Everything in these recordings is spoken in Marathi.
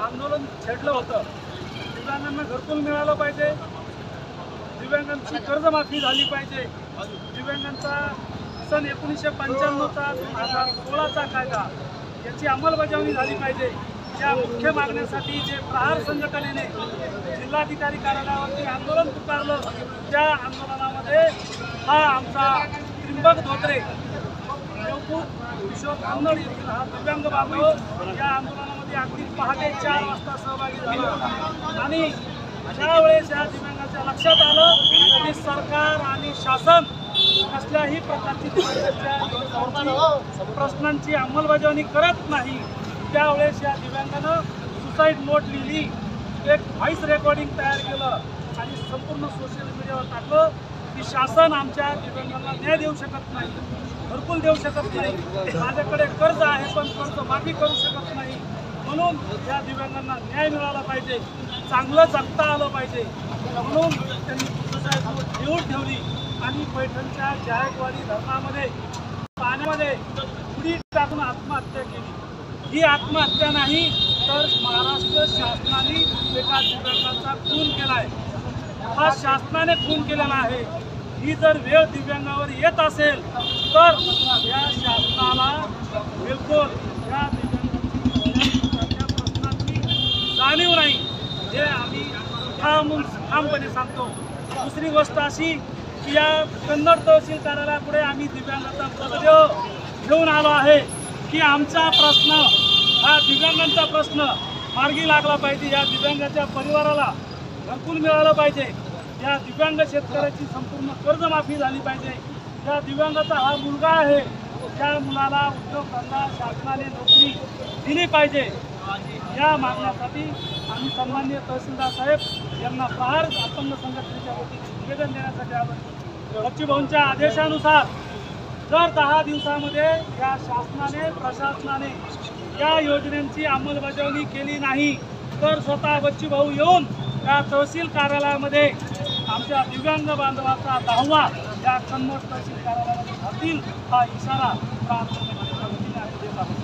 आंदोलन छेडलं होतं. दिव्यांगांना घरकुल मिळालं पाहिजे, दिव्यांगांची कर्जमाफी झाली पाहिजे, दिव्यांगांचा सन 1995चा 2016चा कायदा याची अंमलबजावणी झाली पाहिजे. या मुख्य मागण्यासाठी जे प्रहार संघटनेने जिल्हाधिकारी कार्यालयावरती आंदोलन पुकारलं, त्या आंदोलनामध्ये हा आमचा त्रिंबक धोत्रे विश्व कन्नड येथील हा दिव्यांग बांधव या आंदोलनामध्ये अगदी पहाटे 4 वाजता सहभागी झाला. आणि ज्यावेळेस या दिव्यांगाच्या लक्षात आलं की सरकार आणि शासन कसल्याही प्रकारची प्रश्नांची अंमलबजावणी करत नाही, त्यावेळेस या दिव्यांगानं सुसाईड नोट लिहिली, एक व्हॉइस रेकॉर्डिंग तयार केलं आणि संपूर्ण सोशल मीडियावर टाकलं की शासन आमच्या दिव्यांगांना न्याय देऊ शकत नाही, घरकुल देऊ शकत नाही, माझ्याकडे कर्ज आहे पण कर्ज माफी करू शकत नाही, म्हणून या दिव्यांगांना न्याय मिळाला पाहिजे, चांगलं जगता आलं पाहिजे, म्हणून त्यांनी सुसाईड नोट लिहून ठेवली आणि पैठणच्या जायकवाडी धरणामध्ये पाण्यामध्ये उडी टाकून आत्महत्या केली. ही आत्महत्या नाही तर महाराष्ट्र शासनाने एका दिव्यांगाचा खून केला आहे. हा शासनाने खून केलेला आहे. ही जर वेळ दिव्यांगावर येत असेल तर या शासनाला बिलकुल या दिव्यांगाच्या प्रश्नांची जाणीव नाही, हे आम्ही ठामपणे सांगतो. दुसरी गोष्ट अशी की या कन्नड तहसील कार्यालयापुढे आम्ही दिव्यांगाचा मृतदेह घेऊन आलो आहे की आमचा प्रश्न हा दिव्यांगांचा प्रश्न मार्गी लागला पाहिजे, या दिव्यांगाच्या परिवाराला घरकुल मिळालं पाहिजे, या दिव्यांग शेतकऱ्याची संपूर्ण कर्जमाफी झाली पाहिजे, या दिव्यांगाचा हा मुलगा आहे त्या मुलाला उद्योगधंदा शासनाने नोकरी दिली पाहिजे. या मागण्यासाठी आम्ही सन्माननीय तहसीलदार साहेब यांना प्रहार अपंग संघटनेच्या वतीने निवेदन देण्यासाठी आलो. बच्चूभाऊंच्या आदेशानुसार जर 10 दिवसामध्ये या शासनाने प्रशासनाने या योजनेची अंमलबजावणी केली नाही तर स्वतः बच्चूभाऊ येऊन या तहसील कार्यालयामध्ये आमच्या दिव्यांग बांधवाचा 10वा या कन्नड तहसील कार्यालयामध्ये घालतील हा इशारा आंदोलनाच्या वतीने आम्ही देत आहोत.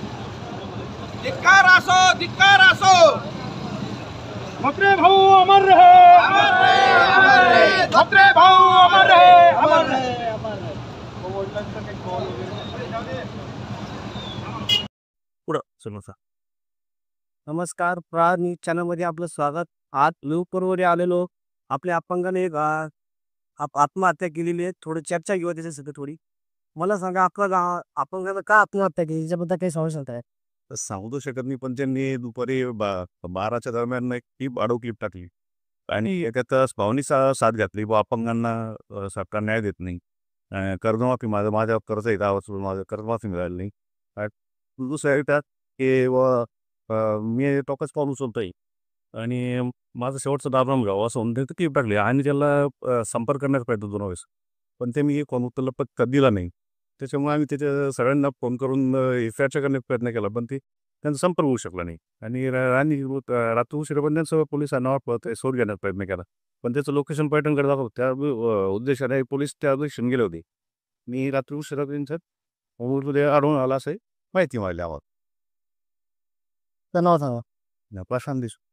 धिक्कार असो, धिक्कार असो. धोत्रे भाऊ अमर रहे, अमर रहे, अमर रहे. धोत्रे भाऊ अमर रहे, अमर रहे. नमस्कार, प्रहार न्यूज चॅनलमध्ये आपलं स्वागत. आज लवकरवर आलेलो आपल्या अपंगाने एक आत्महत्या केलेली आहे. थोडी चर्चा घेऊ त्याच्यासाठी थोडी. मला सांगा, आपल्या अपंगानं का आत्महत्या केली याच्याबद्दल काही सांगू शकताय? सांगू शकत नाही, पण त्यांनी दुपारी 12च्या दरम्यान एक टीप ऑडिओ क्लिप टाकली आणि त्यात भावनी साथ घातली, व अपंगांना सरकार न्याय देत नाही, कर्जमाफी माझ्या कर्ज आहे 10 वर्ष माझं कर्जमाफी मिळाली नाही. दुसऱ्या येतात की मी टोकच पाऊल उचलतोय आणि माझं शेवटचं दाबराम घ्यावं असं म्हणून ते क्लिप टाकली आणि त्याला संपर्क करण्याचा प्रयत्न 2 वेळेस, पण ते मी फोन उचलला पण दिला नाही. त्याच्यामुळे आम्ही त्याच्या सगळ्यांना फोन करून FIR करण्याचा प्रयत्न केला, पण ते त्यांचा संपर्क होऊ शकला नाही. आणि रात्री उशिरापर्यंत त्यांचं पोलिसांना शोध घेण्याचा प्रयत्न केला, पण त्याचं लोकेशन पैठणकडे दाखवलं. त्या उद्देशाने पोलीस त्या दिवशी गेले होते. मी रात्री उशिरापर्यंत आढळून आला असं माहिती मिळाली आम्हाला. नाव सांगा. प्रशांत देशमुख.